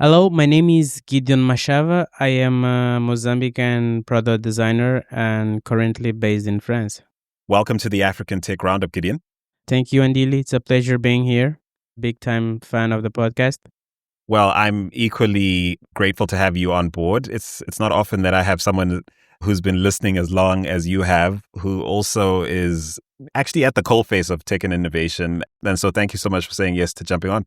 Hello, my name is Gideon Machava. I am a Mozambican product designer and currently based in France. Welcome to the African Tech Roundup, Gideon. Thank you, Andili. It's a pleasure being here. Big time fan of the podcast. Well, I'm equally grateful to have you on board. It's not often that I have someone who's been listening as long as you have, who also is actually at the coalface of tech and innovation. And so thank you so much for saying yes to jumping on.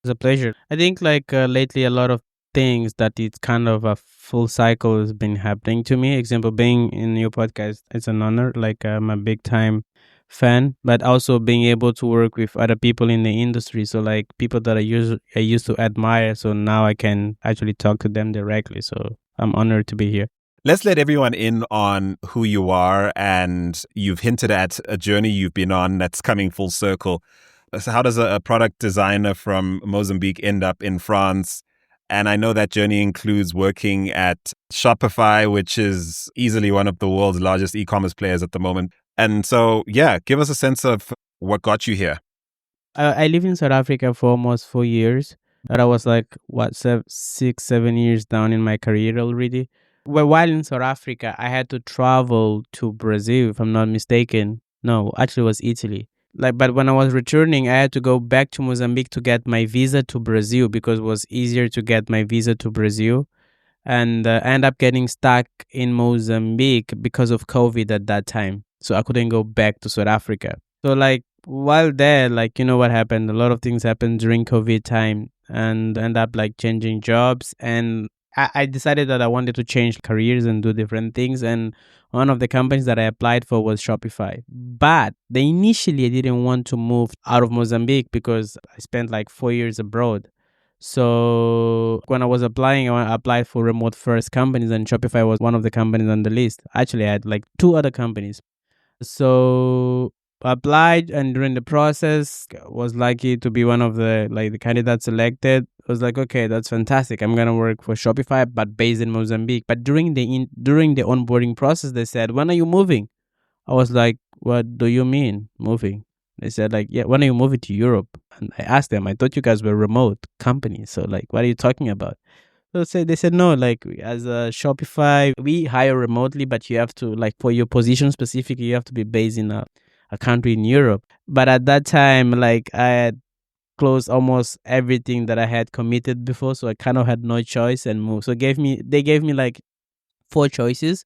It's a pleasure. I think lately a lot of things that it's kind of a full cycle has been happening to me. Example, being in your podcast, it's an honor. I'm a big time fan, but also being able to work with other people in the industry. So like people that I used to admire. So now I can actually talk to them directly. So I'm honored to be here. Let's let everyone in on who you are. And you've hinted at a journey you've been on that's coming full circle. So how does a product designer from Mozambique end up in France? And I know that journey includes working at Shopify, which is easily one of the world's largest e-commerce players at the moment. And so, yeah, give us a sense of what got you here. I live in South Africa for almost 4 years. But I was like, 6, 7 years down in my career already. Well, while in South Africa, I had to travel to Brazil, if I'm not mistaken. No, actually, it was Italy. But when I was returning, I had to go back to Mozambique to get my visa to Brazil because it was easier to get my visa to Brazil. And I ended up getting stuck in Mozambique because of COVID at that time. So I couldn't go back to South Africa. So while there, you know what happened? A lot of things happened during COVID time and end up changing jobs. And I decided that I wanted to change careers and do different things. And one of the companies that I applied for was Shopify. But initially I didn't want to move out of Mozambique because I spent 4 years abroad. So when I was applying, I applied for remote first companies, and Shopify was one of the companies on the list. Actually, I had two other companies. So I applied, and during the process, was lucky to be one of the candidates selected. I was like, okay, that's fantastic. I'm gonna work for Shopify, but based in Mozambique. But during the onboarding process, they said, "When are you moving?" I was like, "What do you mean moving?" They said yeah, when are you moving to Europe? And I asked them, I thought you guys were remote company. So what are you talking about? So they said, no, as a Shopify, we hire remotely, but you have to for your position specifically, you have to be based in a country in Europe. But at that time, I had closed almost everything that I had committed before. So I kind of had no choice and moved. So they gave me four choices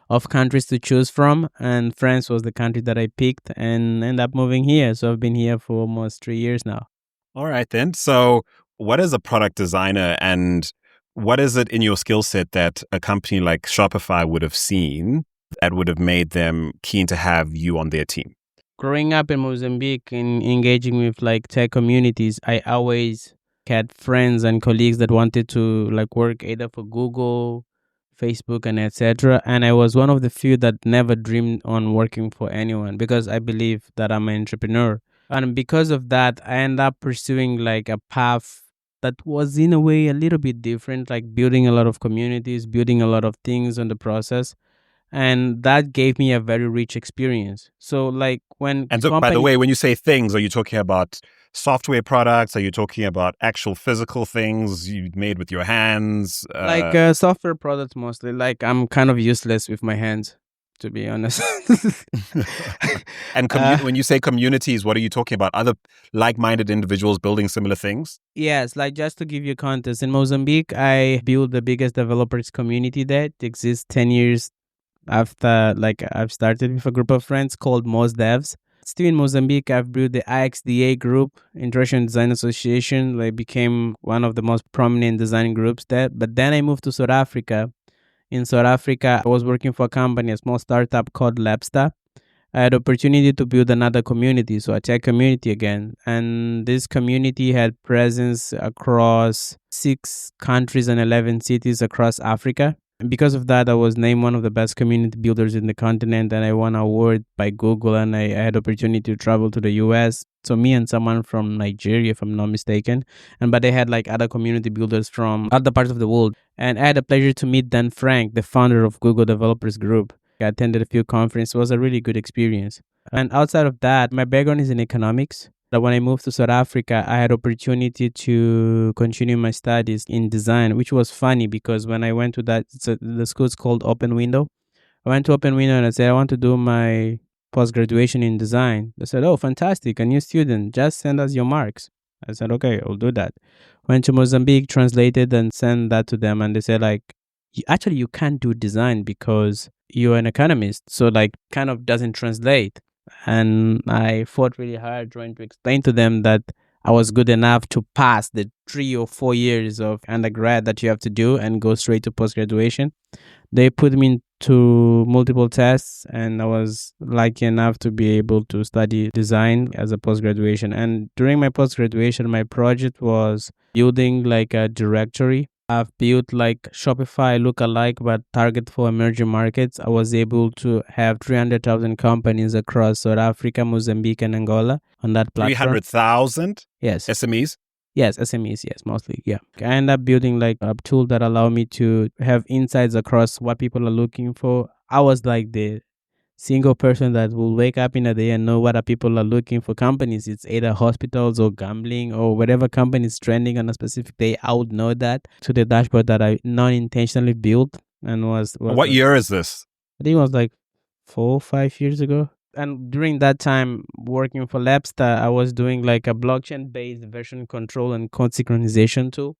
of countries to choose from, and France was the country that I picked and ended up moving here. So I've been here for almost 3 years now. All right, then. So what is a product designer, and what is it in your skill set that a company like Shopify would have seen that would have made them keen to have you on their team? Growing up in Mozambique and engaging with tech communities, I always had friends and colleagues that wanted to work either for Google, Facebook, and etc. And I was one of the few that never dreamed on working for anyone because I believe that I'm an entrepreneur. And because of that, I ended up pursuing a path that was in a way a little bit different, building a lot of communities, building a lot of things on the process. And that gave me a very rich experience. So when And so, by the way, when you say things, are you talking about software products? Are you talking about actual physical things you made with your hands? Software products mostly. I'm kind of useless with my hands, to be honest. And when you say communities, what are you talking about? Other like-minded individuals building similar things? Yes, just to give you context, in Mozambique, I built the biggest developers community there. It exists 10 years after I've started with a group of friends called Moz Devs. Still in Mozambique, I've built the IXDA group, International Design Association. Became one of the most prominent design groups there. But then I moved to South Africa. In South Africa, I was working for a company, a small startup called Labster. I had opportunity to build another community, so a tech community again. And this community had presence across 6 countries and 11 cities across Africa. And because of that, I was named one of the best community builders in the continent, and I won an award by Google, and I had opportunity to travel to the US. So me and someone from Nigeria, if I'm not mistaken, but they had other community builders from other parts of the world. And I had the pleasure to meet Dan Frank, the founder of Google Developers Group. I attended a few conferences. It was a really good experience. And outside of that, my background is in economics. That when I moved to South Africa, I had opportunity to continue my studies in design, which was funny because when I went to the school's called Open Window. I went to Open Window and I said, I want to do my post graduation in design. They said, oh, fantastic, a new student. Just send us your marks. I said, okay, I'll do that. Went to Mozambique, translated, and sent that to them. And they said, like, actually, you can't do design because you're an economist. So, like, kind of doesn't translate. And I fought really hard trying to explain to them that I was good enough to pass the 3 or 4 years of undergrad that you have to do and go straight to post graduation. They put me into multiple tests, and I was lucky enough to be able to study design as a post graduation. And during my post graduation, my project was building like a directory. I've built like Shopify lookalike, but target for emerging markets. I was able to have 300,000 companies across South Africa, Mozambique, and Angola on that platform. 300,000 Yes. SMEs? Yes, SMEs, yes, mostly. Yeah. I end up building like a tool that allow me to have insights across what people are looking for. I was like the single person that will wake up in a day and know what are people are looking for. Companies, it's either hospitals or gambling or whatever company is trending on a specific day. I would know that to the dashboard that I non-intentionally built and was What year is this? I think it was like 4 or 5 years ago. And during that time, working for Labstar, I was doing like a blockchain-based version control and code synchronization tool.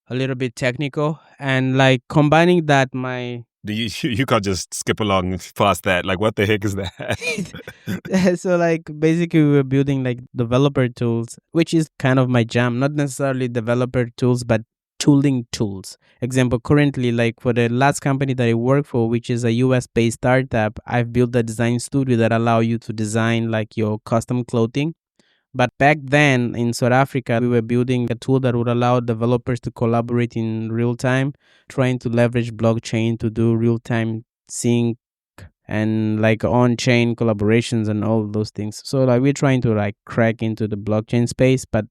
A little bit technical, and like combining that, my You can't just skip along past that. Like, what the heck is that? so like basically we were building like developer tools, which is kind of my jam. Not necessarily developer tools, but tooling tools. Example, currently, like for the last company that I work for, which is a US based startup, I've built a design studio that allow you to design like your custom clothing. But back then in South Africa, we were building a tool that would allow developers to collaborate in real time, trying to leverage blockchain to do real time sync and like on chain collaborations and all those things. So like we're trying to like crack into the blockchain space, but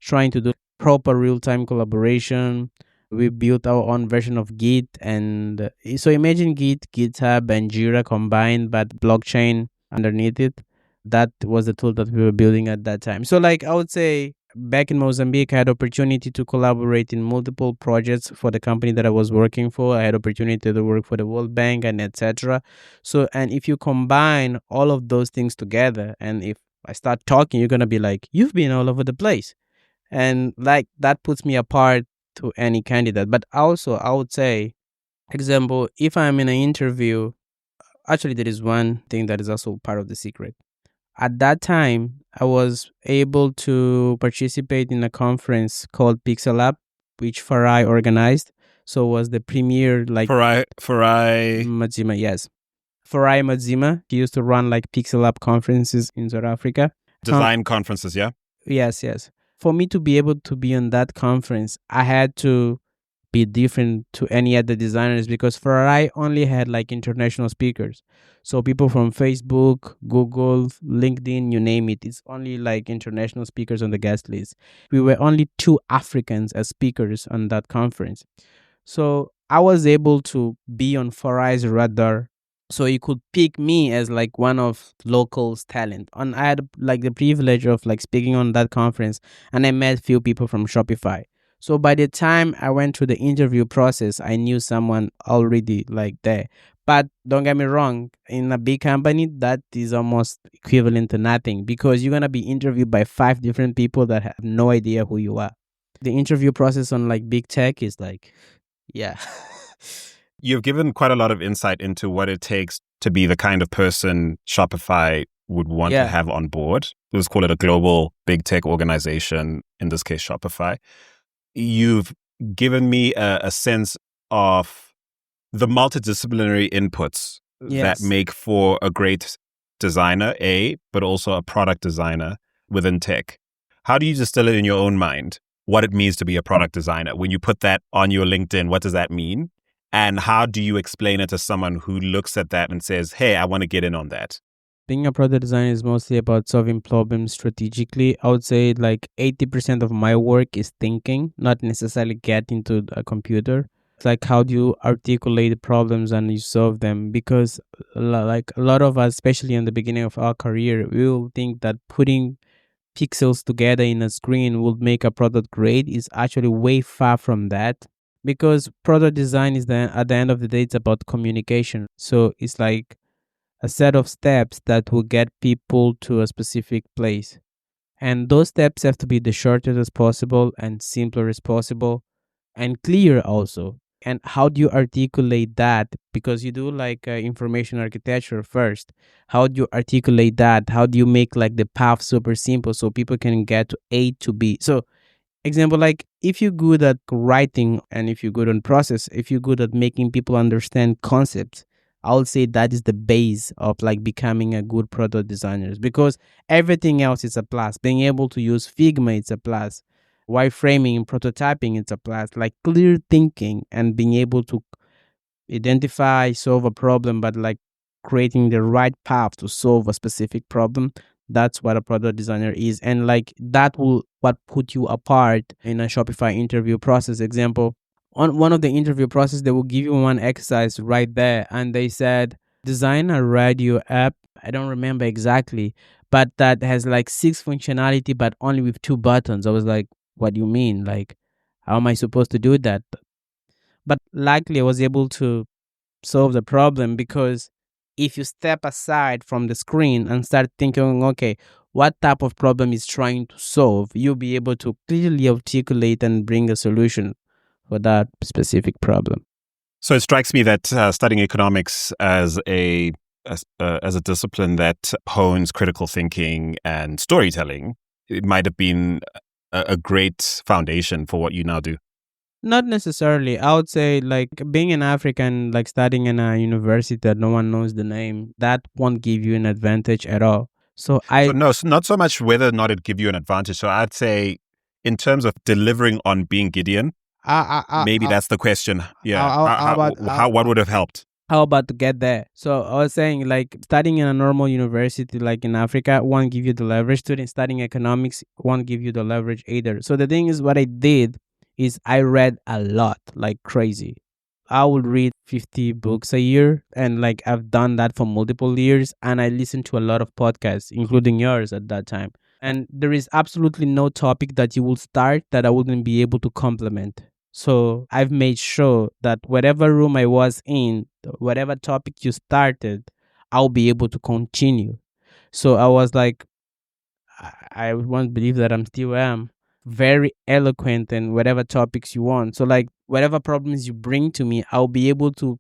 trying to do proper real time collaboration. We built our own version of Git, and so imagine Git, GitHub, and Jira combined, but blockchain underneath it. That was the tool that we were building at that time. So like I would say back in Mozambique, I had opportunity to collaborate in multiple projects for the company that I was working for. I had opportunity to work for the World Bank and etc. So, and if you combine all of those things together, and if I start talking, you're gonna be like, you've been all over the place, and like that puts me apart to any candidate. But also, I would say, example, if I'm in an interview, actually, there is one thing that is also part of the secret. At that time, I was able to participate in a conference called Pixel Lab, which Farai organized. So it was the premier like Farai Mazima, yes. Farai Mazima. He used to run like Pixel Lab conferences in South Africa. design conferences, yeah? Yes, yes. For me to be able to be on that conference, I had to be different to any other designers because Ferrari only had like international speakers. So people from Facebook, Google, LinkedIn, you name it, it's only like international speakers on the guest list. We were only 2 Africans as speakers on that conference. So I was able to be on Ferrari's radar. So he could pick me as like one of locals' talent. And I had like the privilege of like speaking on that conference, and I met few people from Shopify. So by the time I went through the interview process, I knew someone already like there. But don't get me wrong, in a big company, that is almost equivalent to nothing because you're gonna be interviewed by 5 different people that have no idea who you are. The interview process on like big tech is like, yeah. You've given quite a lot of insight into what it takes to be the kind of person Shopify would want to have on board. Let's call it a global big tech organization, in this case, Shopify. You've given me a sense of the multidisciplinary inputs that make for a great designer, but also a product designer within tech. How do you distill it in your own mind, what it means to be a product designer? When you put that on your LinkedIn, what does that mean? And how do you explain it to someone who looks at that and says, hey, I want to get in on that? Being a product designer is mostly about solving problems strategically. I would say like 80% of my work is thinking, not necessarily get into a computer. It's like how do you articulate the problems and you solve them? Because like a lot of us, especially in the beginning of our career, we will think that putting pixels together in a screen would make a product great is actually way far from that, because product design is at the end of the day, it's about communication. So it's like a set of steps that will get people to a specific place. And those steps have to be the shortest as possible and simpler as possible and clear also. And how do you articulate that? Because you do like information architecture first. How do you articulate that? How do you make like the path super simple so people can get to A to B? So example, like if you're good at writing and if you're good on process, if you're good at making people understand concepts, I would say that is the base of like becoming a good product designers, because everything else is a plus. Being able to use Figma, it's a plus. Wireframing, prototyping, it's a plus. Like clear thinking and being able to identify, solve a problem, but like creating the right path to solve a specific problem. That's what a product designer is. And like that will what put you apart in a Shopify interview process. Example, on one of the interview process, they will give you one exercise right there. And they said, design a radio app. I don't remember exactly, but that has like six functionality, but only with two buttons. I was like, what do you mean? Like, how am I supposed to do that? But luckily I was able to solve the problem, because if you step aside from the screen and start thinking, okay, what type of problem is trying to solve, you'll be able to clearly articulate and bring a solution for that specific problem. So it strikes me that studying economics as a discipline that hones critical thinking and storytelling, it might have been a great foundation for what you now do. Not necessarily. I would say like being an African, like studying in a university that no one knows the name, that won't give you an advantage at all. So So no, not so much whether or not it give you an advantage. So I'd say in terms of delivering on being Gideon, maybe that's the question. Yeah. What would have helped? how about to get there? So I was saying like studying in a normal university like in Africa won't give you the leverage. Studying economics won't give you the leverage either. So the thing is, what I did is I read a lot, like crazy. I would read 50 books a year, and like I've done that for multiple years, and I listened to a lot of podcasts, including yours at that time. And there is absolutely no topic that you will start that I wouldn't be able to complement. So I've made sure that whatever room I was in, whatever topic you started, I'll be able to continue. So I was like, I won't believe that I'm still am very eloquent in whatever topics you want. So like whatever problems you bring to me, I'll be able to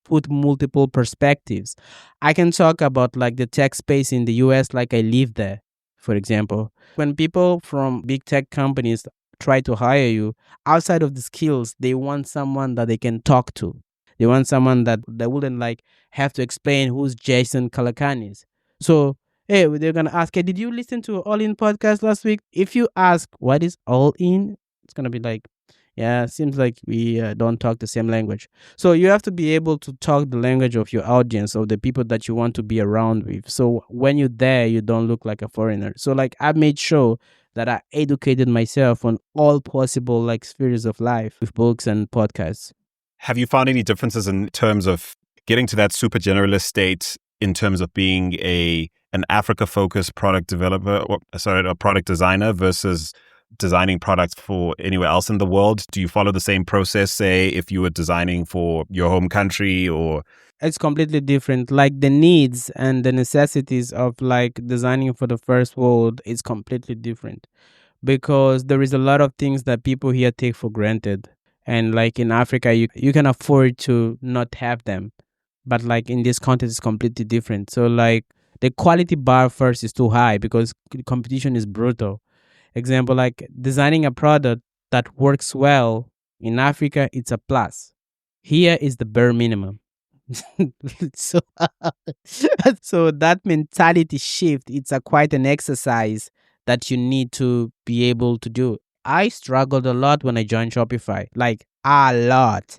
put multiple perspectives. I can talk about like the tech space in the US like I live there, for example. When people from big tech companies try to hire you, outside of the skills, they want someone that they can talk to. They want someone that they wouldn't like have to explain who's Jason Calacanis is. So, hey, they're gonna ask, hey, did you listen to All In podcast last week? If you ask what is All In, it's gonna be like, yeah, seems like we don't talk the same language. So you have to be able to talk the language of your audience, of the people that you want to be around with. So when you're there, you don't look like a foreigner. So like I made sure that I educated myself on all possible like spheres of life with books and podcasts. Have you found any differences in terms of getting to that super generalist state in terms of being an Africa focused product developer, a product designer versus designing products for anywhere else in the world? Do you follow the same process, say, if you were designing for your home country? Or it's completely different. Like the needs and the necessities of like designing for the first world is completely different, because there is a lot of things that people here take for granted. And like in Africa, you can afford to not have them. But like in this context, it's completely different. So like the quality bar first is too high because competition is brutal. Example, like designing a product that works well in Africa, it's a plus. Here is the bare minimum. so, so that mentality shift, it's a quite an exercise that you need to be able to do. I struggled a lot when I joined Shopify, like a lot,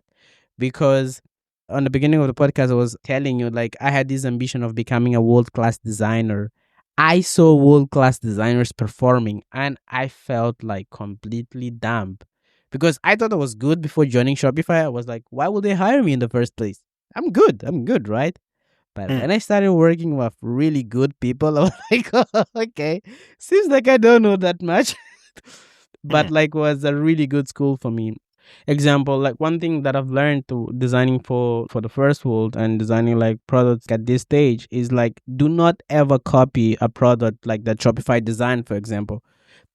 because on the beginning of the podcast, I was telling you, like, I had this ambition of becoming a world class designer. I saw world class designers performing and I felt like completely dumb because I thought I was good before joining Shopify. I was like, why would they hire me in the first place? I'm good, right? But when I started working with really good people, I was like, oh, okay, seems like I don't know that much. But like was a really good school for me. Example, like one thing that I've learned to designing for the first world and designing like products at this stage is like do not ever copy a product like the Shopify design, for example,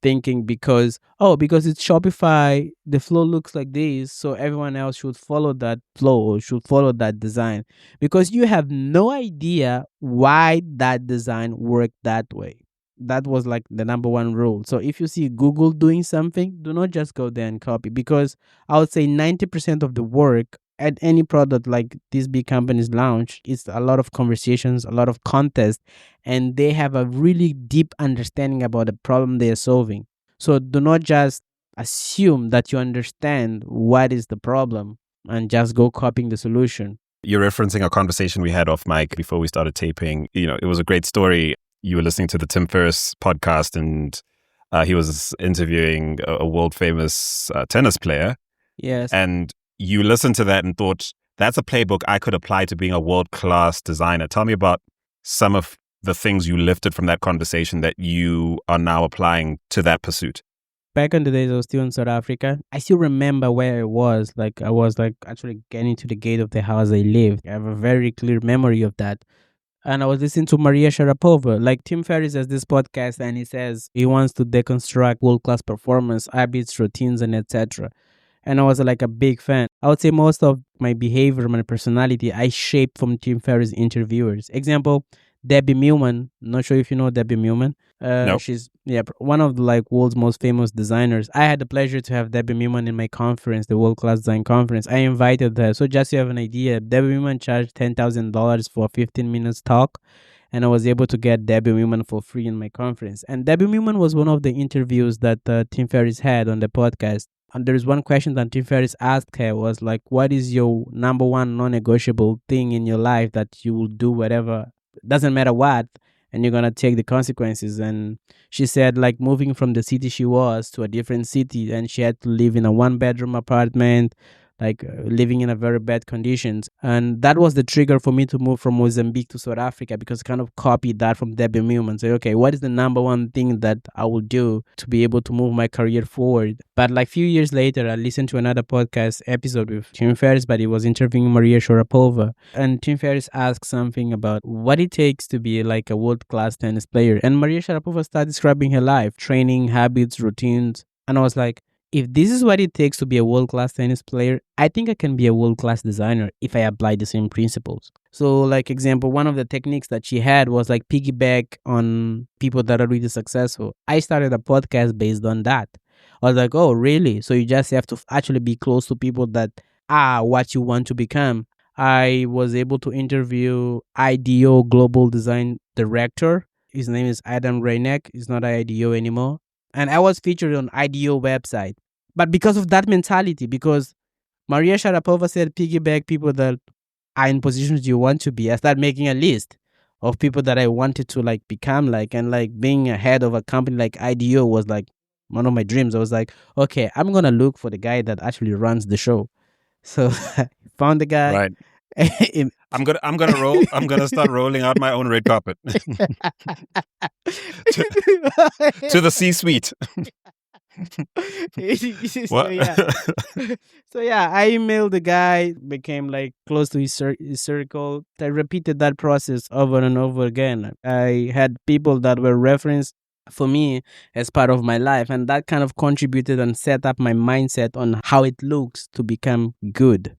thinking because it's Shopify, the flow looks like this, so everyone else should follow that flow or should follow that design, because you have no idea why that design worked that way. That was like the number one rule. So if you see Google doing something, do not just go there and copy, because I would say 90% of the work at any product like these big companies launch is a lot of conversations, a lot of contests, and they have a really deep understanding about the problem they are solving. So do not just assume that you understand what is the problem and just go copying the solution. You're referencing a conversation we had off mic before we started taping. You know, it was a great story. You were listening to the Tim Ferriss podcast, and he was interviewing a world famous tennis player. Yes. And you listened to that and thought, that's a playbook I could apply to being a world class designer. Tell me about some of the things you lifted from that conversation that you are now applying to that pursuit. Back in the days, I was still in South Africa. I still remember where I was. Like, I was like actually getting to the gate of the house I lived. I have a very clear memory of that. And I was listening to Maria Sharapova. Like, Tim Ferriss has this podcast, and he says he wants to deconstruct world class performance, habits, routines, and etc. And I was like a big fan. I would say most of my behavior, my personality, I shaped from Tim Ferriss interviewers. Example, Debbie Millman. Not sure if you know Debbie Millman. No. She's one of the like world's most famous designers. I had the pleasure to have Debbie Millman in my conference, the World Class Design Conference. I invited her. So just so you have an idea, Debbie Millman charged $10,000 for a 15 minutes talk. And I was able to get Debbie Millman for free in my conference. And Debbie Millman was one of the interviews that Tim Ferriss had on the podcast. And there's one question that Tim Ferriss asked her was like, what is your number one non-negotiable thing in your life that you will do whatever, doesn't matter what, and you're going to take the consequences? And she said like moving from the city she was to a different city, and she had to live in a one-bedroom apartment, like living in a very bad conditions. And that was the trigger for me to move from Mozambique to South Africa, because I kind of copied that from Debbie Millman. Say, okay, what is the number one thing that I will do to be able to move my career forward? But like few years later, I listened to another podcast episode with Tim Ferriss, but he was interviewing Maria Sharapova. And Tim Ferriss asked something about what it takes to be like a world-class tennis player. And Maria Sharapova started describing her life, training, habits, routines. And I was like, if this is what it takes to be a world-class tennis player, I think I can be a world-class designer if I apply the same principles. So like example, one of the techniques that she had was like piggyback on people that are really successful. I started a podcast based on that. I was like, oh, really? So you just have to actually be close to people that are what you want to become. I was able to interview IDEO Global Design Director. His name is Adam Reineck. He's not IDEO anymore. And I was featured on IDEO website. But because of that mentality, because Maria Sharapova said piggyback people that are in positions you want to be, I started making a list of people that I wanted to like become like, and like being a head of a company like IDEO was like one of my dreams. I was like, okay, I'm going to look for the guy that actually runs the show. So I found the guy. Right. I'm gonna start rolling out my own red carpet to the C-suite. So yeah, I emailed the guy, became like close to his circle. I repeated that process over and over again. I had people that were referenced for me as part of my life, and that kind of contributed and set up my mindset on how it looks to become good.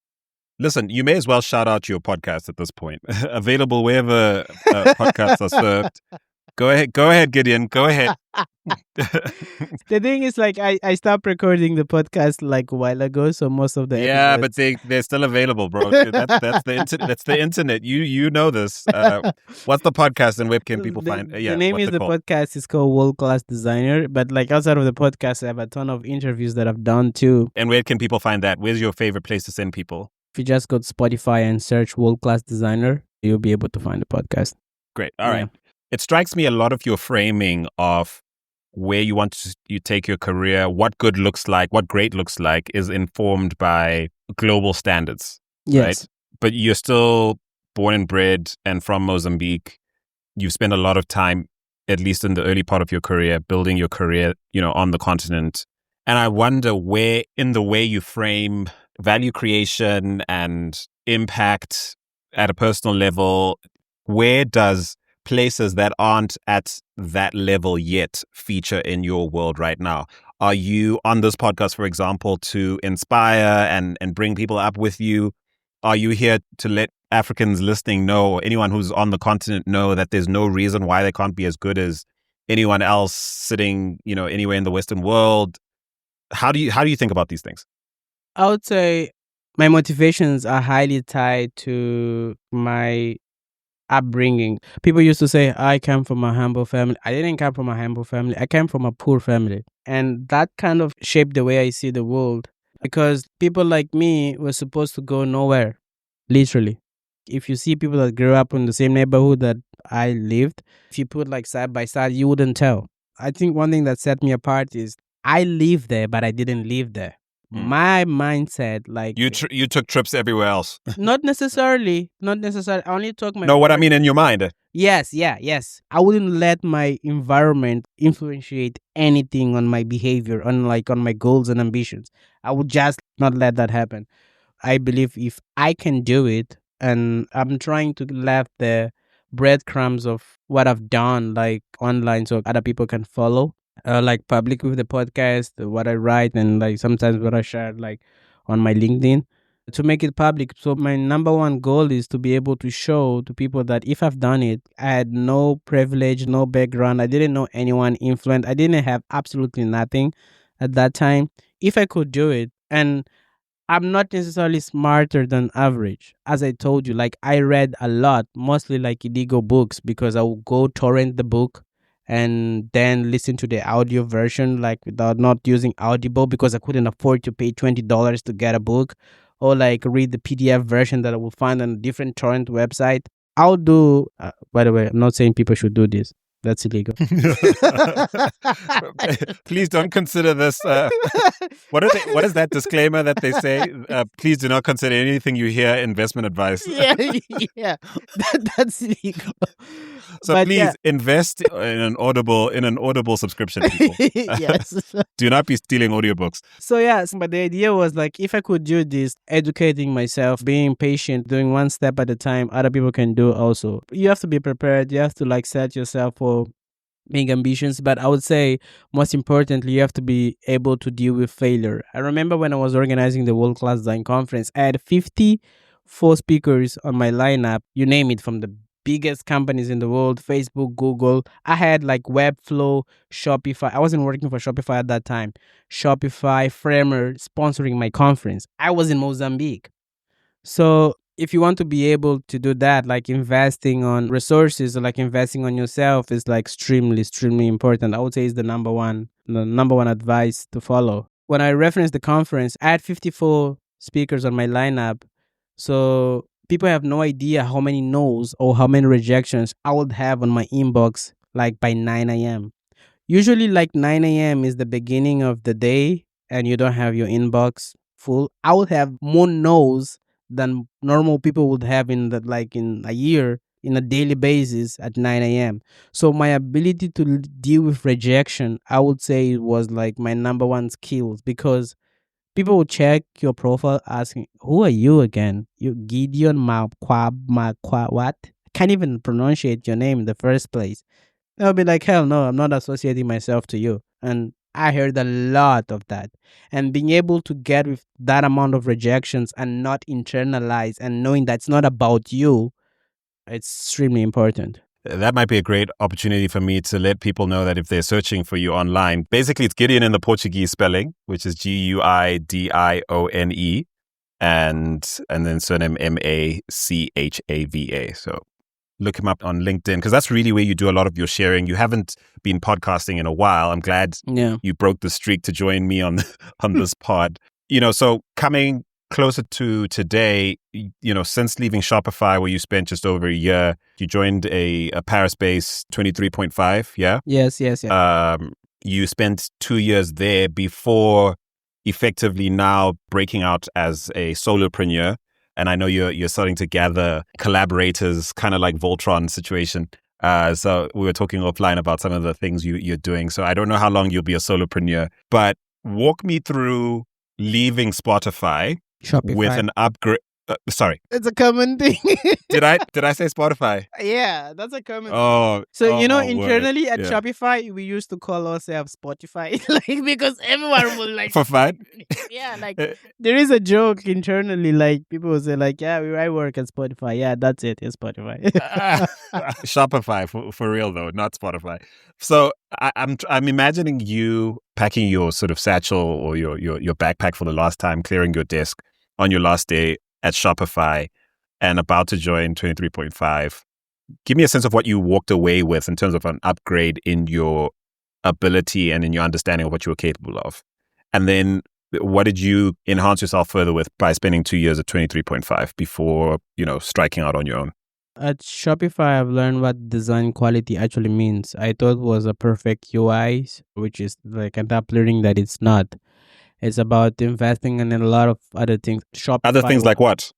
Listen, you may as well shout out your podcast at this point. Available wherever podcasts are served. Go ahead, Gideon. Go ahead. The thing is, like, I stopped recording the podcast like a while ago, so most of the episodes... but they're still available, bro. That's the internet. You know this. What's the podcast and where can people find? The name is the podcast is called World Class Designer, but like outside of the podcast, I have a ton of interviews that I've done too. And where can people find that? Where's your favorite place to send people? If you just go to Spotify and search World Class Designer, you'll be able to find the podcast. Great. All right. It strikes me a lot of your framing of where you want to take your career, what good looks like, what great looks like is informed by global standards. Yes. Right? But you're still born and bred and from Mozambique. You've spent a lot of time, at least in the early part of your career, building your career, on the continent. And I wonder where, in the way you frame value creation and impact at a personal level, where does places that aren't at that level yet feature in your world right now? Are you on this podcast, for example, to inspire and bring people up with you? Are you here to let Africans listening know, or anyone who's on the continent know, that there's no reason why they can't be as good as anyone else sitting, anywhere in the Western world? How do you think about these things? I would say my motivations are highly tied to my upbringing. People used to say, I come from a humble family. I didn't come from a humble family. I came from a poor family. And that kind of shaped the way I see the world. Because people like me were supposed to go nowhere, literally. If you see people that grew up in the same neighborhood that I lived, if you put like side by side, you wouldn't tell. I think one thing that set me apart is I lived there, but I didn't live there. My mindset, like You took trips everywhere else. not necessarily. I only took my No, what I mean in your mind. Yes. I wouldn't let my environment influentiate anything on my behavior, on my goals and ambitions. I would just not let that happen. I believe if I can do it, and I'm trying to left the breadcrumbs of what I've done, like online, so other people can follow, like public with the podcast, what I write, and like sometimes what I share, like on my LinkedIn, to make it public. So my number one goal is to be able to show to people that if I've done it, I had no privilege, no background, I didn't know anyone influent, I didn't have absolutely nothing at that time. If I could do it, and I'm not necessarily smarter than average. As I told you, like I read a lot, mostly like illegal books, because I would go torrent the book and then listen to the audio version, like without not using Audible, because I couldn't afford to pay $20 to get a book, or like read the PDF version that I will find on a different torrent website. I'll do, by the way, I'm not saying people should do this. That's illegal. Please don't consider this. What is that disclaimer that they say? Please do not consider anything you hear investment advice. yeah, that's illegal. So But please invest in an Audible subscription, people. Yes. Do not be stealing audiobooks. So but the idea was like, if I could do this, educating myself, being patient, doing one step at a time, other people can do also. You have to be prepared. You have to like set yourself for big ambitions, but I would say most importantly, you have to be able to deal with failure. I remember when I was organizing the World Class Design Conference, I had 54 speakers on my lineup, you name it, from the biggest companies in the world, Facebook, Google. I had like Webflow, Shopify. I wasn't working for Shopify at that time. Shopify, Framer sponsoring my conference. I was in Mozambique. So if you want to be able to do that, like investing on resources or like investing on yourself is like extremely important. I would say is the number one advice to follow. When I referenced the conference, I had 54 speakers on my lineup. So people have no idea how many no's or how many rejections I would have on my inbox like by 9 a.m. Usually like 9 a.m. is the beginning of the day and you don't have your inbox full. I would have more no's than normal people would have in a year, in a daily basis at 9 a.m. So my ability to deal with rejection, I would say it was like my number one skills, because people will check your profile asking, who are you again? You Gideon Machava, what? I can't even pronunciate your name in the first place. They'll be like, hell no, I'm not associating myself to you. And I heard a lot of that. And being able to get with that amount of rejections and not internalize and knowing that it's not about you, it's extremely important. That might be a great opportunity for me to let people know that if they're searching for you online, basically it's Gideon in the Portuguese spelling, which is Guidione, and then surname Machava. So look him up on LinkedIn, because that's really where you do a lot of your sharing. You haven't been podcasting in a while. I'm glad you broke the streak to join me on this pod. So coming closer to today, since leaving Shopify, where you spent just over a year, you joined a Paris-based 23.5, yeah? Yes. You spent 2 years there before effectively now breaking out as a solopreneur. and I know you're starting to gather collaborators, kind of like Voltron situation. So we were talking offline about some of the things you're doing. So I don't know how long you'll be a solopreneur, but walk me through leaving Spotify with Shopify. an upgrade. Sorry, It's a common thing. did I say Spotify? Yeah, that's a common thing. Oh, So, oh my word. internally at Yeah. Shopify, we used to call ourselves Spotify, like, because everyone will like, For fun? yeah, like, there is a joke internally, like, people will say, like, yeah, I work at Spotify. Yeah, that's it. It's Spotify. Shopify for real though, not Spotify. So I'm imagining you packing your sort of satchel or your backpack for the last time, clearing your desk on your last day at Shopify, and about to join 23.5. Give me a sense of what you walked away with in terms of an upgrade in your ability and in your understanding of what you were capable of, and then what did you enhance yourself further with by spending 2 years at 23.5 before striking out on your own? At Shopify, I've learned what design quality actually means. I thought it was a perfect UI, which is like, end up learning that it's not. It's about investing in a lot of other things. Shopify, Other things like what?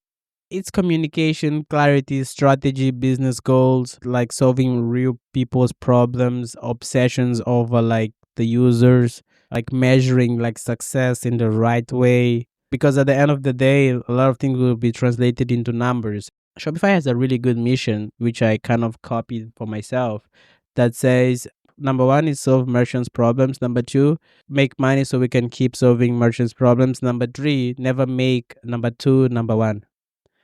it's communication, clarity, strategy, business goals, like solving real people's problems, obsessions over like the users, like measuring like success in the right way. Because at the end of the day, a lot of things will be translated into numbers. Shopify has a really good mission, which I kind of copied for myself, that says number one is solve merchants' problems. Number two, make money so we can keep solving merchants' problems. Number three, never make number two number one.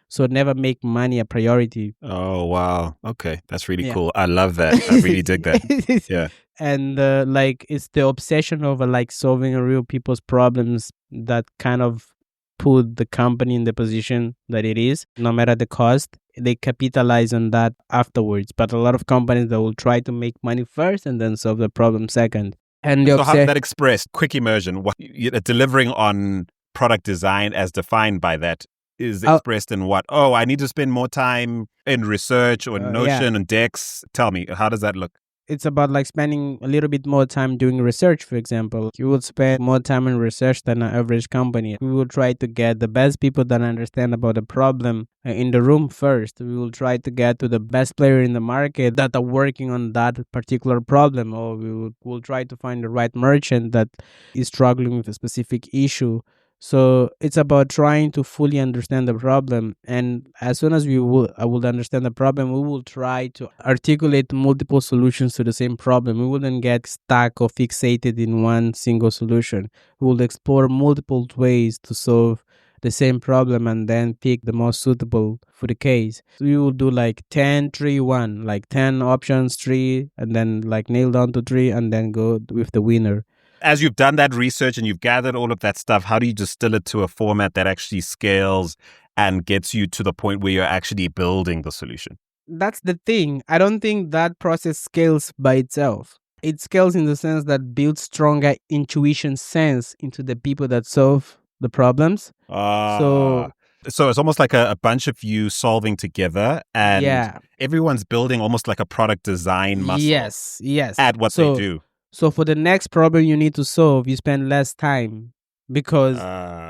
So never make money a priority. Oh, wow. Okay. That's really Yeah. cool. I love that. I really dig that. Yeah. And like, it's the obsession over like solving real people's problems that kind of put the company in the position that it is, no matter the cost. They capitalize on that afterwards. But a lot of companies that will try to make money first and then solve the problem second. And the So how did obsession. that express quick immersion? What delivering on product design as defined by that is expressed in what? Oh, I need to spend more time in research or Notion and Dex. Tell me, how does that look? It's about like spending a little bit more time doing research, for example. You would spend more time in research than an average company. We will try to get the best people that understand about the problem in the room first. We will try to get to the best player in the market that are working on that particular problem, or we'll try to find the right merchant that is struggling with a specific issue. So it's about trying to fully understand the problem. And as soon as I will understand the problem, we will try to articulate multiple solutions to the same problem. We wouldn't get stuck or fixated in one single solution. We will explore multiple ways to solve the same problem and then pick the most suitable for the case. So we will do like 10, 3, 1, like 10 options, 3, and then like nail down to 3 and then go with the winner. As you've done that research and you've gathered all of that stuff, how do you distill it to a format that actually scales and gets you to the point where you're actually building the solution? That's the thing. I don't think that process scales by itself. It scales in the sense that builds stronger intuition sense into the people that solve the problems. So it's almost like a bunch of you solving together, and everyone's building almost like a product design muscle. Yes. At what they do. So for the next problem you need to solve, you spend less time because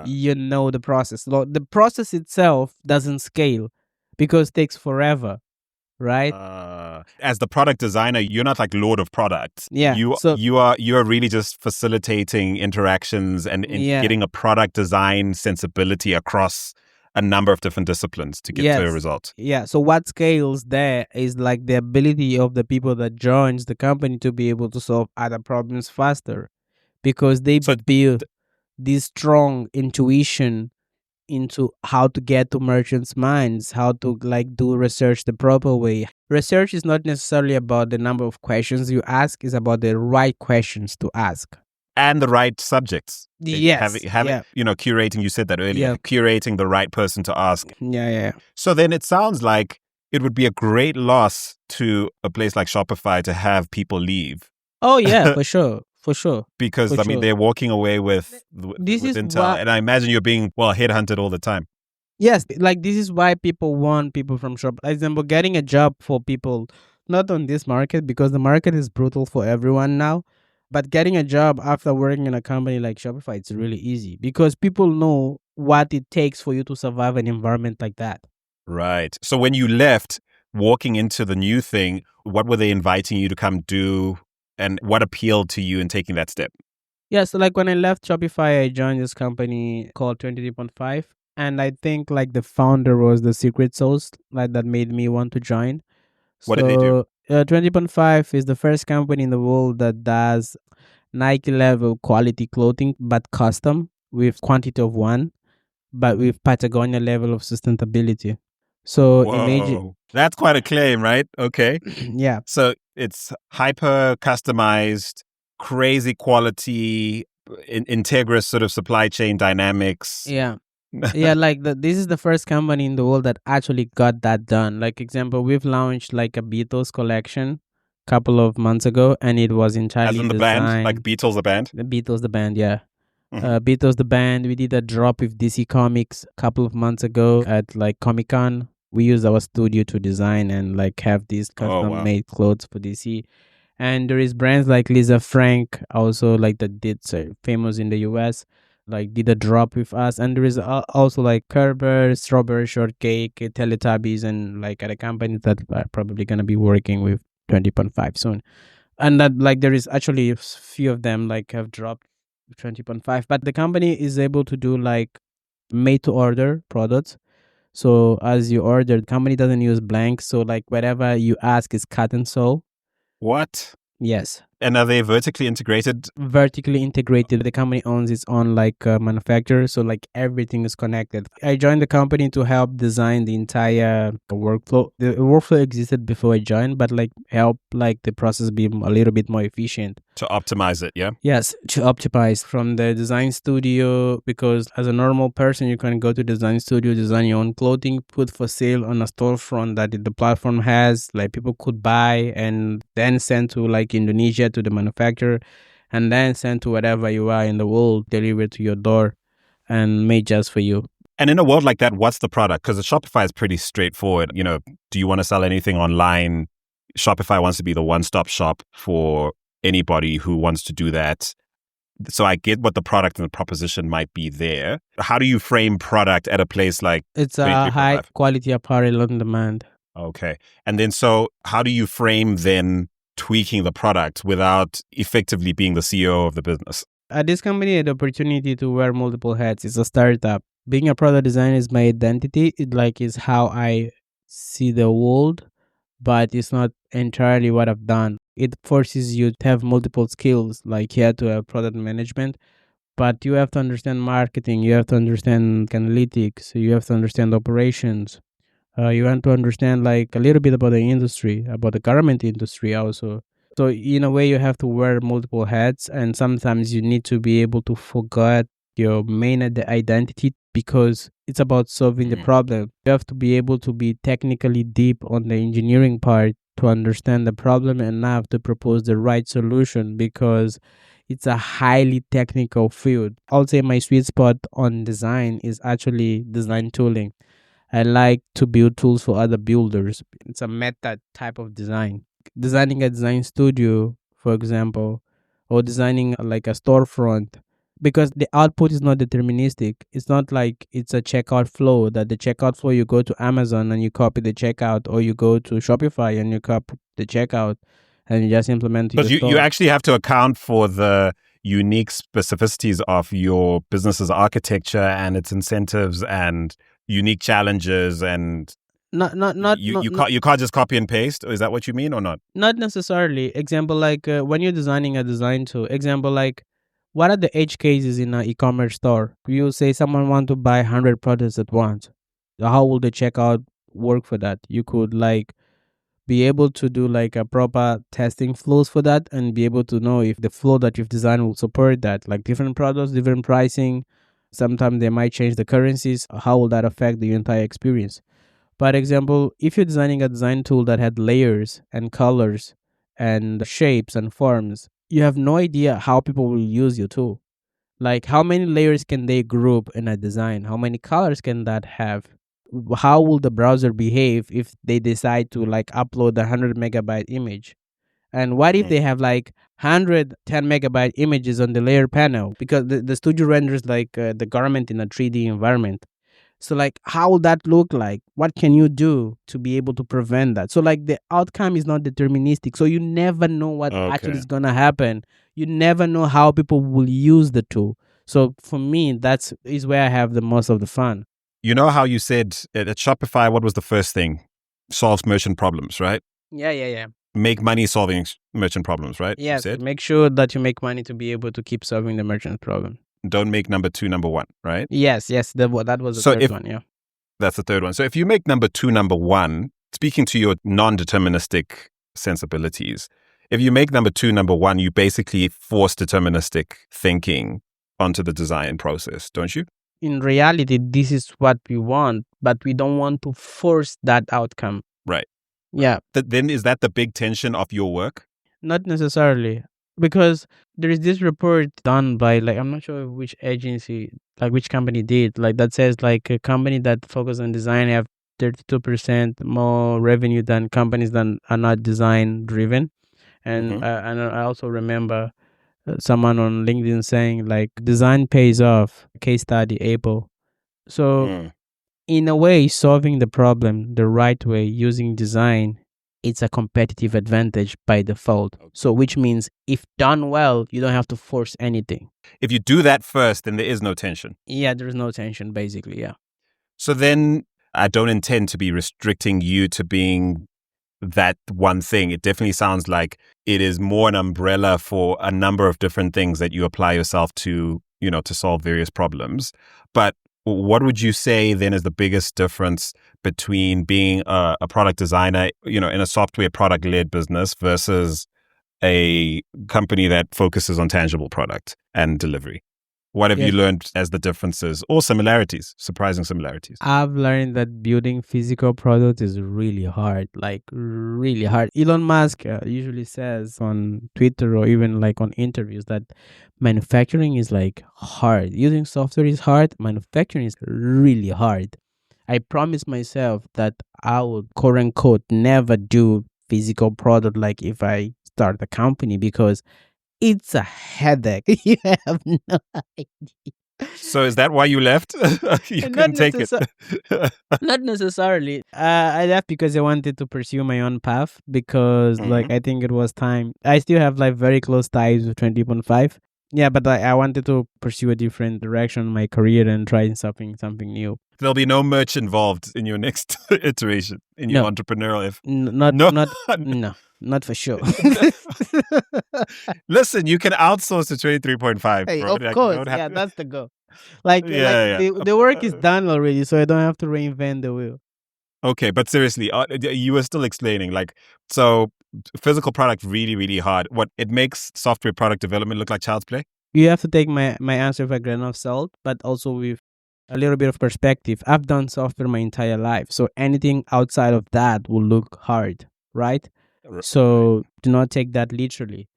you know the process. The process itself doesn't scale because it takes forever, right? As the product designer, you're not like lord of products. Yeah. You're really just facilitating interactions and getting a product design sensibility across a number of different disciplines to get to a result. Yeah. So what scales there is like the ability of the people that joins the company to be able to solve other problems faster because they build this strong intuition into how to get to merchants' minds, how to like do research the proper way. Research is not necessarily about the number of questions you ask, it's about the right questions to ask. And the right subjects. Yes. Curating, you said that earlier, curating the right person to ask. Yeah. So then it sounds like it would be a great loss to a place like Shopify to have people leave. Oh, yeah, for sure. Because, they're walking away with intel. And I imagine you're being, headhunted all the time. Yes, like this is why people want people from Shopify. For example, getting a job for people, not on this market, because the market is brutal for everyone now. But getting a job after working in a company like Shopify, it's really easy because people know what it takes for you to survive an environment like that. Right. So when you left, walking into the new thing, what were they inviting you to come do? And what appealed to you in taking that step? Yeah, so like when I left Shopify, I joined this company called 23.5. And I think like the founder was the secret sauce like that made me want to join. What did they do? So 20.5 is the first company in the world that does Nike level quality clothing, but custom with quantity of one, but with Patagonia level of sustainability. So imagine, Whoa. That's quite a claim, right? Okay. yeah, So it's hyper customized, crazy quality, integrous sort of supply chain dynamics. yeah. Yeah, like this is the first company in the world that actually got that done. Like example, we've launched like a Beatles collection couple of months ago, and it was As entirely in the band, like designed. Beatles, the band. The Beatles, the band, yeah. Hmm. Beatles, the band. We did a drop with DC Comics a couple of months ago at like Comic Con. We used our studio to design and like have these Oh, custom wow. made clothes for DC. And there is brands like Lisa Frank also like that did famous in the US, like did a drop with us. And there is also like Kerber, Strawberry Shortcake, Teletubbies, and like other companies that are probably gonna be working with 20.5 soon. And that like there is actually a few of them like have dropped 20.5, but the company is able to do like made to order products. So as you order, the company doesn't use blanks. So like whatever you ask is cut and sew. What? Yes. And are they vertically integrated? Vertically integrated. The company owns its own like manufacturer, so like everything is connected. I joined the company to help design the entire workflow. The workflow existed before I joined, but like help like the process be a little bit more efficient. To optimize it, yeah? Yes, to optimize from the design studio, because as a normal person, you can go to design studio, design your own clothing, put for sale on a storefront that the platform has, like people could buy and then send to like Indonesia to the manufacturer and then send to wherever you are in the world, delivered to your door and made just for you. And in a world like that, what's the product? Because the Shopify is pretty straightforward. You know, do you want to sell anything online? Shopify wants to be the one-stop shop for anybody who wants to do that. So I get what the product and the proposition might be there. How do you frame product at a place like It's a high 23.5? quality apparel on demand. Okay. And then so how do you frame then tweaking the product without effectively being the CEO of the business? At this company, I had the opportunity to wear multiple hats. It's a startup. Being a product designer is my identity. It like is how I see the world, but it's not entirely what I've done. It forces you to have multiple skills. Like you have to have product management, but you have to understand marketing. You have to understand analytics. You have to understand operations. You want to understand like a little bit about the industry, about the garment industry also. So in a way, you have to wear multiple hats, and sometimes you need to be able to forget your main identity because it's about solving the Mm. problem. You have to be able to be technically deep on the engineering part to understand the problem enough to propose the right solution because it's a highly technical field. I'll say my sweet spot on design is actually design tooling. I like to build tools for other builders. It's a meta type of design. Designing a design studio, for example, or designing like a storefront, because the output is not deterministic. It's not like it's a checkout flow that the checkout flow you go to Amazon and you copy the checkout, or you go to Shopify and you copy the checkout and you just implement to your Because you store. actually have to account for the unique specificities of your business's architecture and its incentives and unique challenges, and Not not not not not you can't just copy and paste. Is that what you mean or not? Not necessarily. Example like when you're designing a design tool. Example like what are the edge cases in an e-commerce store? You say someone want to buy 100 products at once. How will the checkout work for that? You could like be able to do like a proper testing flows for that and be able to know if the flow that you've designed will support that. Like different products, different pricing. Sometimes they might change the currencies. How will that affect the entire experience? For example, if you're designing a design tool that had layers and colors and shapes and forms, you have no idea how people will use your tool. Like how many layers can they group in a design? How many colors can that have? How will the browser behave if they decide to like upload a 100 megabyte image? And what if Mm. they have like 110 megabyte images on the layer panel because the studio renders like the garment in a 3D environment. So like how will that look like? What can you do to be able to prevent that? So like the outcome is not deterministic. So you never know what actually Okay. is gonna happen. You never know how people will use the tool. So for me, that's is where I have the most of the fun. You know how you said at Shopify, what was the first thing? Solves merchant problems, right? Yeah, yeah, yeah. Make money solving merchant problems, right? You Yes, said. make sure that you make money to be able to keep solving the merchant problem. Don't make number two number one, right? Yes, yes, that was the So third if one. Yeah. that's the third one. So if you make number two number one, speaking to your non-deterministic sensibilities, if you make number two number one, you basically force deterministic thinking onto the design process, don't you? In reality, this is what we want, but we don't want to force that outcome. Right. Yeah, Then is that the big tension of your work? not necessarily. Because there is this report done by like I'm not sure which agency, like which company did, like that says like a company that focus on design have 32% more revenue than companies that are not design driven. And I also remember someone on LinkedIn saying like design pays off. Case study Apple. So Mm. in a way, solving the problem the right way using design, it's a competitive advantage by default. So which means if done well, you don't have to force anything. If you do that first, then there is no tension. Yeah, there's no tension basically. Yeah. So then I don't intend to be restricting you to being that one thing. It definitely sounds like it is more an umbrella for a number of different things that you apply yourself to, to solve various problems. But what would you say then is the biggest difference between being a product designer, in a software product led business versus a company that focuses on tangible product and delivery? What have you Yes. learned as the differences or similarities, surprising similarities? I've learned that building physical product is really hard, like really hard. Elon Musk usually says on Twitter or even like on interviews that manufacturing is like hard. Using software is hard. Manufacturing is really hard. I promised myself that I would quote unquote never do physical product like if I start a company because it's a headache. You have no idea. So is that why you left? You Not couldn't take it. not necessarily. I left because I wanted to pursue my own path because like Mhm. I think it was time. I still have like very close ties with 20.5. Yeah, but I wanted to pursue a different direction in my career and try something new. There'll be no merch involved in your next iteration, in your No, entrepreneurial life. not No. no, not for sure. Listen, you can outsource to 23.5, Hey, bro. of Like, you course, don't have yeah, to. that's the goal. Like Yeah, yeah. the work is done already, so I don't have to reinvent the wheel. Okay, but seriously, you were still explaining, like, so physical product really, really hard. What it makes software product development look like child's play? You have to take my answer with a grain of salt, but also with a little bit of perspective. I've done software my entire life, so anything outside of that will look hard, right? Right. So do not take that literally.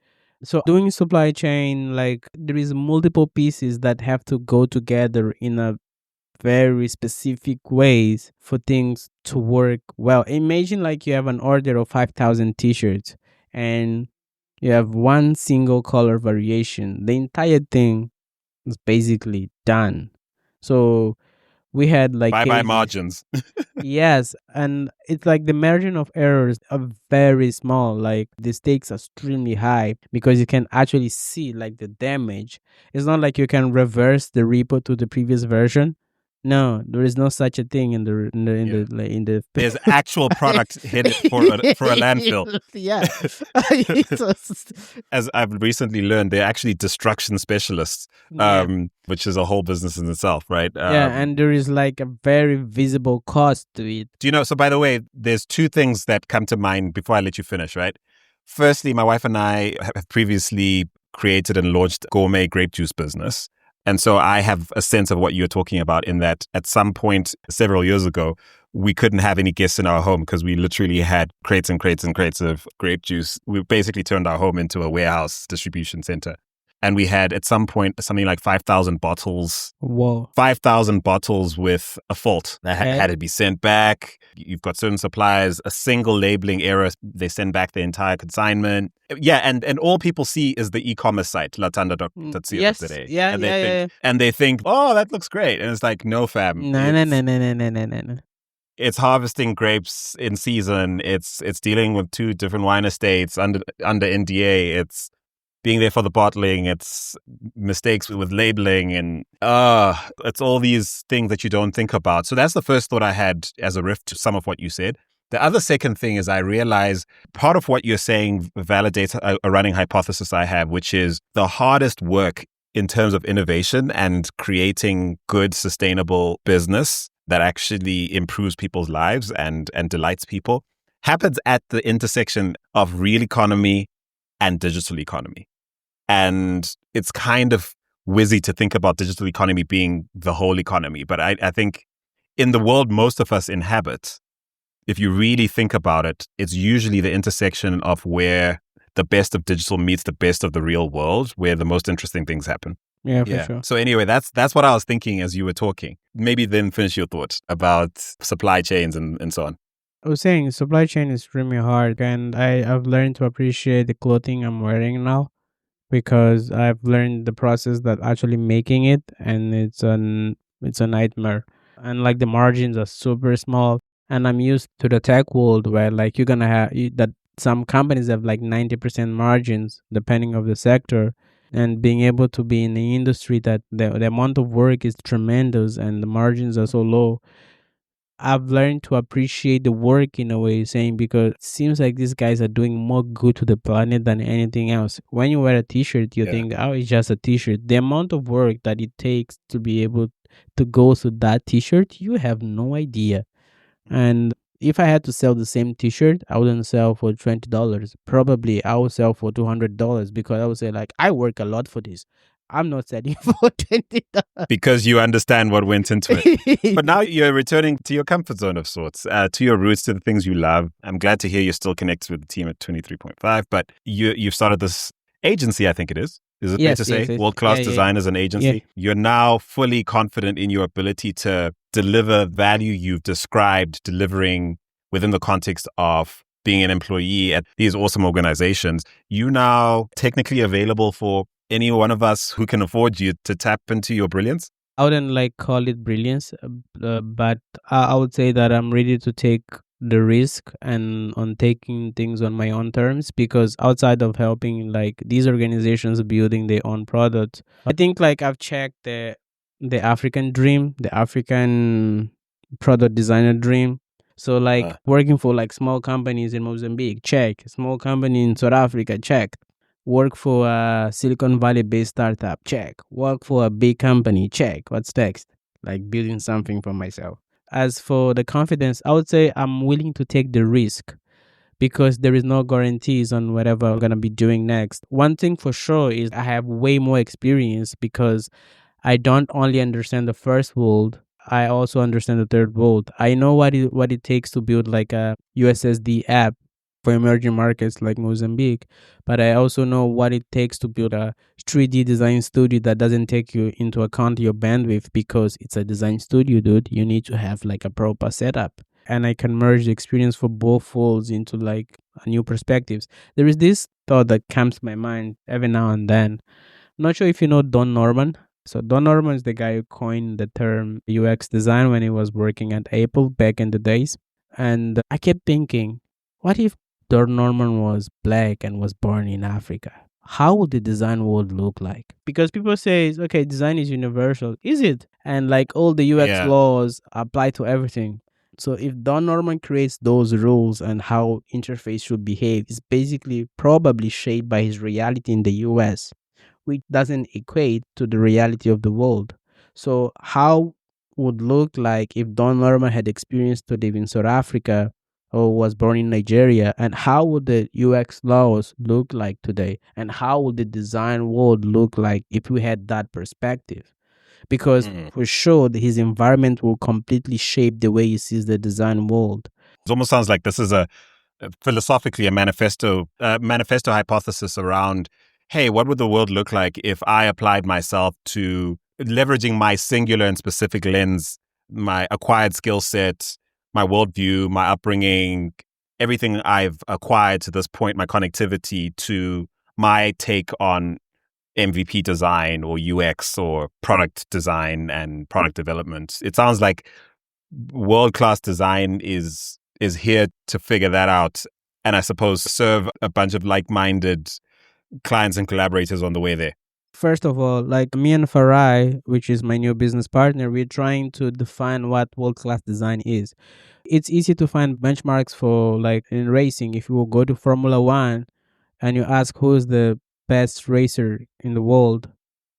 So doing supply chain, like there is multiple pieces that have to go together in a very specific ways for things to work well. Imagine like you have an order of 5,000 t-shirts and you have one single color variation. The entire thing is basically done. So we had like Bye bye cases. margins. Yes, and it's like the margin of errors are very small. Like the stakes are extremely high because you can actually see like the damage. It's not like you can reverse the repo to the previous version. No, there is no such a thing in Yeah. in the. There's actual product headed for a landfill. Yeah. As I've recently learned, they're actually destruction specialists, Yeah. which is a whole business in itself, right? Yeah, and there is like a very visible cost to it. Do you know? So, by the way, there's two things that come to mind before I let you finish, right? Firstly, my wife and I have previously created and launched gourmet grape juice business. And so I have a sense of what you're talking about in that at some point several years ago, we couldn't have any guests in our home because we literally had crates and crates and crates of grape juice. We basically turned our home into a warehouse distribution center. And we had at some point something like 5,000 bottles, Whoa. 5,000 bottles with a fault that Eh? had to be sent back. You've got certain suppliers, a single labeling error, they send back the entire consignment. Yeah, and all people see is the e-commerce site, Yes. latanda.co.za. Yeah. And Yeah. Yeah. they think, oh, that looks great. And it's like, no, fam. No. No. No. No. No. No. No. No. No. It's harvesting grapes in season. It's dealing with two different wine estates under NDA. It's being there for the bottling. It's mistakes with labeling, and it's all these things that you don't think about. So that's the first thought I had as a riff to some of what you said. The other second thing is I realize part of what you're saying validates a running hypothesis I have, which is the hardest work in terms of innovation and creating good, sustainable business that actually improves people's lives and delights people happens at the intersection of real economy and digital economy. And it's kind of whizzy to think about digital economy being the whole economy. But I think in the world most of us inhabit, if you really think about it, it's usually the intersection of where the best of digital meets the best of the real world, where the most interesting things happen. Yeah, for sure. So anyway, that's what I was thinking as you were talking. Maybe then finish your thoughts about supply chains and so on. I was saying supply chain is extremely hard, and I've learned to appreciate the clothing I'm wearing now because I've learned the process that actually making it, and it's a nightmare. And like the margins are super small, and I'm used to the tech world where like you're gonna have that some companies have like 90% margins depending of the sector, and being able to be in the industry that the amount of work is tremendous and the margins are so low. I've learned to appreciate the work in a way, saying because it seems like these guys are doing more good to the planet than anything else. When you wear a t-shirt, you think, oh, it's just a t-shirt. The amount of work that it takes to be able to go through that t-shirt, you have no idea. And if I had to sell the same t-shirt, I wouldn't sell for $20. Probably I would sell for $200 because I would say like, I work a lot for this. I'm not selling for $20. Because you understand what went into it. But now you're returning to your comfort zone of sorts, to your roots, to the things you love. I'm glad to hear you're still connected with the team at 23.5, but you've started this agency, I think it is. Is it fair to say? Yes. World-class design as an agency. Yeah. You're now fully confident in your ability to deliver value you've described delivering within the context of being an employee at these awesome organizations. You now technically available for any one of us who can afford you to tap into your brilliance? I wouldn't like call it brilliance, but I would say that I'm ready to take the risk and on taking things on my own terms, because outside of helping like these organizations building their own products, I think like I've checked the African dream, the African product designer dream. So like working for like small companies in Mozambique, check. Small company in South Africa, check. Work for a Silicon Valley based startup, check. Work for a big company, check. What's next? Like building something for myself. As for the confidence, I would say I'm willing to take the risk because there is no guarantees on whatever I'm going to be doing next. One thing for sure is I have way more experience because I don't only understand the first world, I also understand the third world. I know what it takes to build like a USSD app for emerging markets like Mozambique, but I also know what it takes to build a 3D design studio that doesn't take you into account your bandwidth because it's a design studio, dude. You need to have like a proper setup. And I can merge the experience for both worlds into like a new perspectives. There is this thought that comes to my mind every now and then. I'm not sure if you know Don Norman. So Don Norman is the guy who coined the term UX design when he was working at Apple back in the days. And I kept thinking, what if Don Norman was black and was born in Africa? How would the design world look like? Because people say, okay, design is universal. Is it? And like all the UX laws apply to everything. So if Don Norman creates those rules and how interface should behave, it's basically probably shaped by his reality in the US, which doesn't equate to the reality of the world. So how would look like if Don Norman had experienced to live in South Africa or was born in Nigeria, and how would the UX laws look like today, and how would the design world look like if we had that perspective? Because for sure his environment will completely shape the way he sees the design world. It almost sounds like this is a philosophically a manifesto hypothesis around hey, what would the world look like if I applied myself to leveraging my singular and specific lens, my acquired skill set, my worldview, my upbringing, everything I've acquired to this point, my connectivity to my take on MVP design or UX or product design and product development. It sounds like world class design is here to figure that out, and I suppose serve a bunch of like minded clients and collaborators on the way there. First of all, like me and Farai, which is my new business partner, we're trying to define what world class design is. It's easy to find benchmarks for like in racing. If you will go to Formula One and you ask who is the best racer in the world,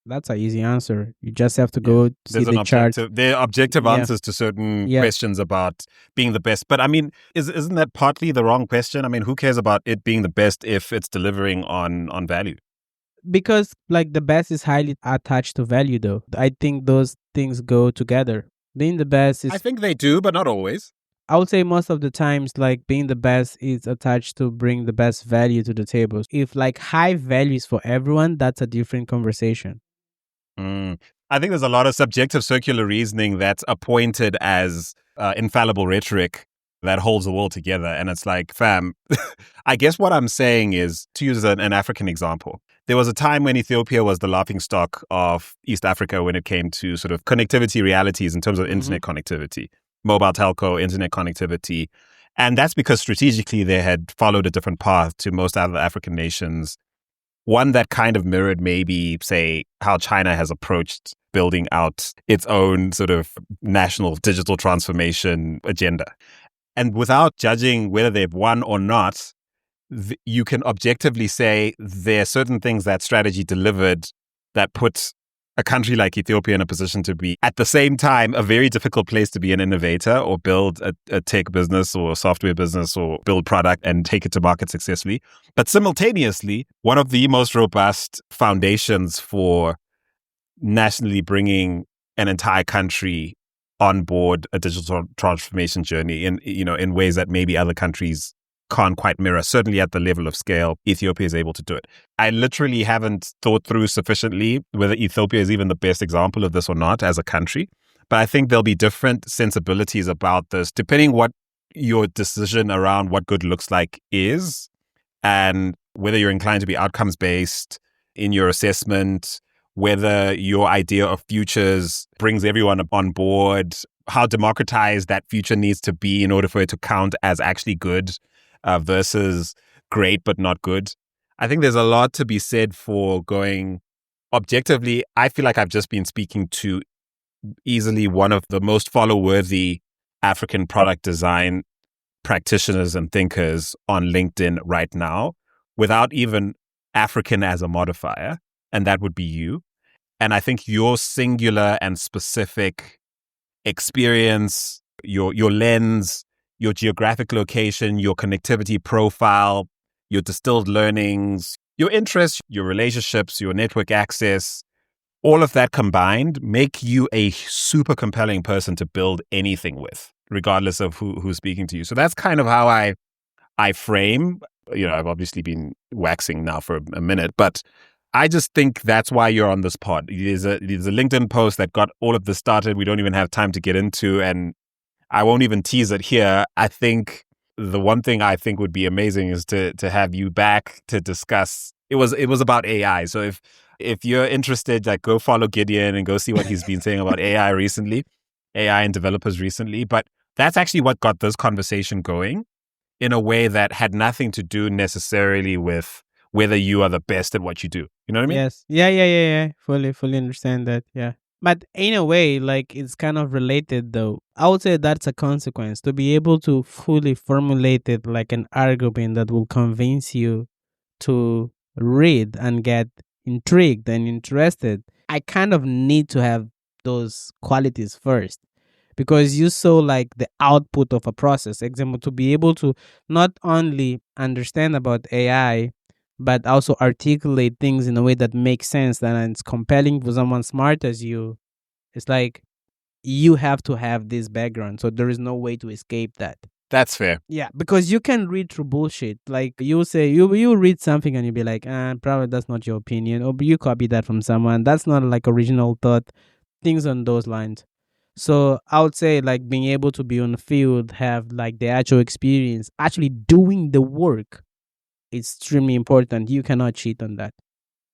that's an easy answer. You just have to Yeah. go see There's an the chart. objective. There are objective Yeah, answers to certain yeah. questions about being the best. But I mean, isn't that partly the wrong question? I mean, who cares about it being the best if it's delivering on value? Because like the best is highly attached to value, though. I think those things go together. Being the best I is, think they do, but not always. I would say most of the times, like being the best is attached to bring the best value to the table. If like high values for everyone, that's a different conversation. Mm. I think there's a lot of subjective circular reasoning that's appointed as infallible rhetoric that holds the world together. And it's like, fam, I guess what I'm saying is, to use an African example, there was a time when Ethiopia was the laughing stock of East Africa when it came to sort of connectivity realities in terms of internet connectivity, mobile telco, internet connectivity. And that's because strategically they had followed a different path to most other African nations, one that kind of mirrored maybe, say, how China has approached building out its own sort of national digital transformation agenda. And without judging whether they've won or not, you can objectively say there are certain things that strategy delivered that put a country like Ethiopia in a position to be, at the same time, a very difficult place to be an innovator or build a tech business or a software business or build product and take it to market successfully. But simultaneously, one of the most robust foundations for nationally bringing an entire country on board a digital transformation journey in ways that maybe other countries can't quite mirror. Certainly at the level of scale, Ethiopia is able to do it. I literally haven't thought through sufficiently whether Ethiopia is even the best example of this or not as a country. But I think there'll be different sensibilities about this depending what your decision around what good looks like is, and whether you're inclined to be outcomes based in your assessment, whether your idea of futures brings everyone on board, how democratized that future needs to be in order for it to count as actually good versus great but not good. I think there's a lot to be said for going objectively. I feel like I've just been speaking to easily one of the most follow-worthy African product design practitioners and thinkers on LinkedIn right now without even African as a modifier, and that would be you. And I think your singular and specific experience, your lens, your geographic location, your connectivity profile, your distilled learnings, your interests, your relationships, your network access, all of that combined make you a super compelling person to build anything with, regardless of who's speaking to you. So that's kind of how I frame. I've obviously been waxing now for a minute, but I just think that's why you're on this pod. There's a LinkedIn post that got all of this started. We don't even have time to get into, and I won't even tease it here. I think the one thing I think would be amazing is to have you back to discuss. It was about AI. So if you're interested, like go follow Gideon and go see what he's been saying about AI recently, AI and developers recently. But that's actually what got this conversation going in a way that had nothing to do necessarily with whether you are the best at what you do. You know what I mean? Yes. Yeah. Fully understand that. Yeah. But in a way, like it's kind of related though. I would say that's a consequence to be able to fully formulate it like an argument that will convince you to read and get intrigued and interested. I kind of need to have those qualities first because you saw like the output of a process. Example, to be able to not only understand about AI, but also articulate things in a way that makes sense and it's compelling for someone smart as you. It's like you have to have this background, so there is no way to escape that. That's fair. Yeah, because you can read through bullshit. Like you say, you read something and you be like, probably that's not your opinion, or you copy that from someone. That's not like original thought. Things on those lines. So I would say like being able to be on the field, have like the actual experience, actually doing the work, is extremely important. You cannot cheat on that.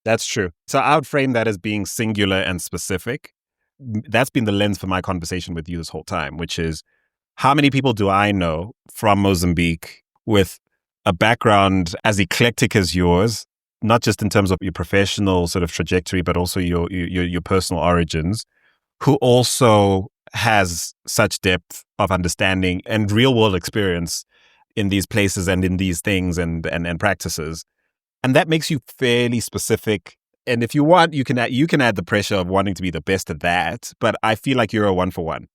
That's true. So I would frame that as being singular and specific. That's been the lens for my conversation with you this whole time, which is how many people do I know from Mozambique with a background as eclectic as yours, not just in terms of your professional sort of trajectory, but also your personal origins, who also has such depth of understanding and real world experience in these places and in these things and practices. And that makes you fairly specific. And if you want, you can add the pressure of wanting to be the best at that. But I feel like you're a one for one.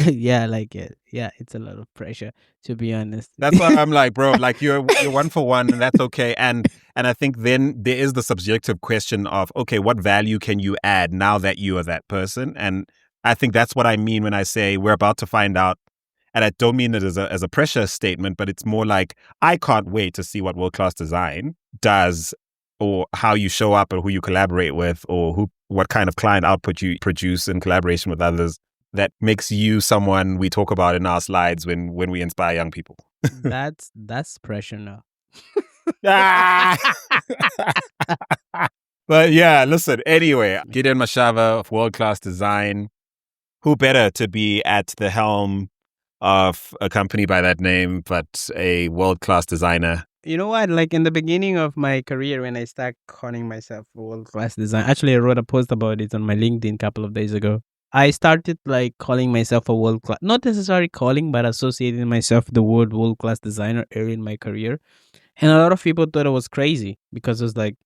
Yeah, like it. Yeah, it's a lot of pressure, to be honest. That's why I'm like, bro, like you're one for one, and that's okay. And I think then there is the subjective question of, okay, what value can you add now that you are that person? And I think that's what I mean when I say we're about to find out. And I don't mean it as a pressure statement, but it's more like I can't wait to see what world class design does, or how you show up, or who you collaborate with, or what kind of client output you produce in collaboration with others that makes you someone we talk about in our slides when we inspire young people. That's pressure now. Ah! But yeah, listen, anyway, Guidione Machava of World Class Design. Who better to be at the helm of a company by that name, but a world class designer? You know what? Like in the beginning of my career, when I started calling myself world class design, actually I wrote a post about it on my LinkedIn a couple of days ago. I started like calling myself a world class, not necessarily calling, but associating myself with the word world class designer early in my career. And a lot of people thought it was crazy because it was like,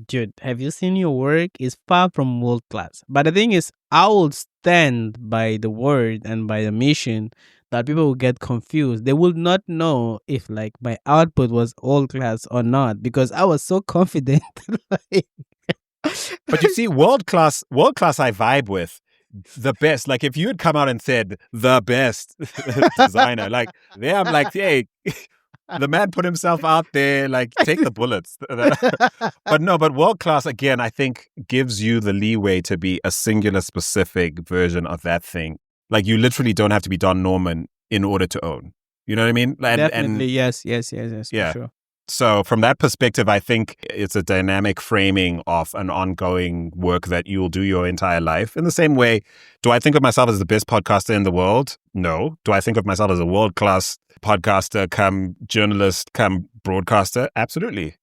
dude, have you seen your work? It's far from world class. But the thing is, I will stand by the word and by the mission that people will get confused. They will not know if like my output was world class or not because I was so confident. Like, But you see, world class I vibe with. The best. Like if you had come out and said the best designer, like there I'm like, hey, the man put himself out there, like take the bullets. But world class again, I think gives you the leeway to be a singular specific version of that thing. Like you literally don't have to be Don Norman in order to own. You know what I mean? definitely, yes, Yeah. for sure. So from that perspective, I think it's a dynamic framing of an ongoing work that you'll do your entire life. In the same way, do I think of myself as the best podcaster in the world? No. Do I think of myself as a world-class podcaster, come journalist, come broadcaster? Absolutely.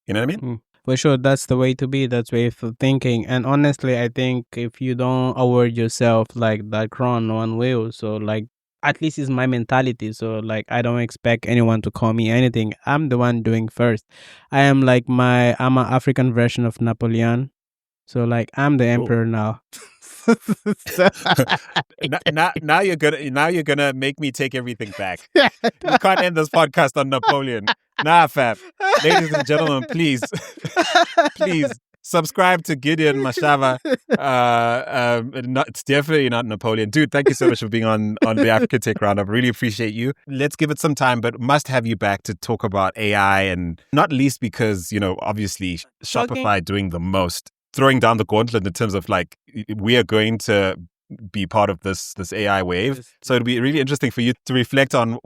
You know what I mean? For sure, that's the way to be. That's way of thinking. And honestly, I think if you don't award yourself like that crown, no one will. So like, at least is my mentality. So like, I don't expect anyone to call me anything. I'm the one doing first. I am like I'm an African version of Napoleon. So like, I'm the Cool. emperor now. So, Now you're gonna make me take everything back. We can't end this podcast on Napoleon. Nah, fam. Ladies and gentlemen, please subscribe to Guidione Machava. It's definitely not Napoleon. Dude, thank you so much for being on the African Tech Roundup. Really appreciate you. Let's give it some time, but must have you back to talk about AI, and not least because, obviously Shopify doing the most, throwing down the gauntlet in terms of like, we are going to be part of this AI wave. So it'd be really interesting for you to reflect on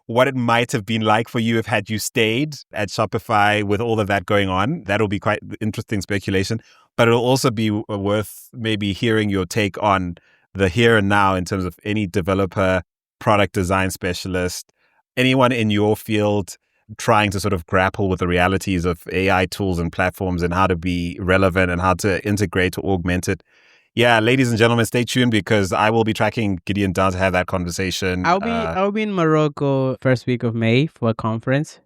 what it might have been like for you if had you stayed at Shopify with all of that going on. That'll be quite interesting speculation, but it'll also be worth maybe hearing your take on the here and now in terms of any developer, product design specialist, anyone in your field trying to sort of grapple with the realities of AI tools and platforms and how to be relevant and how to integrate or augment it. Yeah, ladies and gentlemen, stay tuned because I will be tracking Guidione down to have that conversation. I'll be in Morocco first week of May for a conference,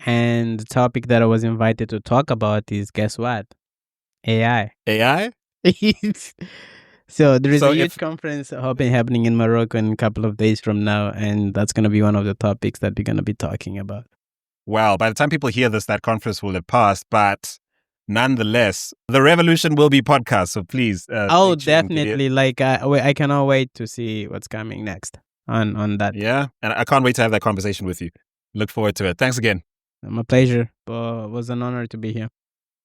and the topic that I was invited to talk about is, guess what? AI. AI? So there is So a huge conference happening in Morocco in a couple of days from now, and that's going to be one of the topics that we're going to be talking about. Well, by the time people hear this, that conference will have passed, but nonetheless, the revolution will be podcast. So please, Oh, stay tuned, Guidione. definitely. Like, I cannot wait to see what's coming next. on that. Yeah. And I can't wait to have that conversation with you. Look forward to it. Thanks again. My pleasure. It was an honor to be here.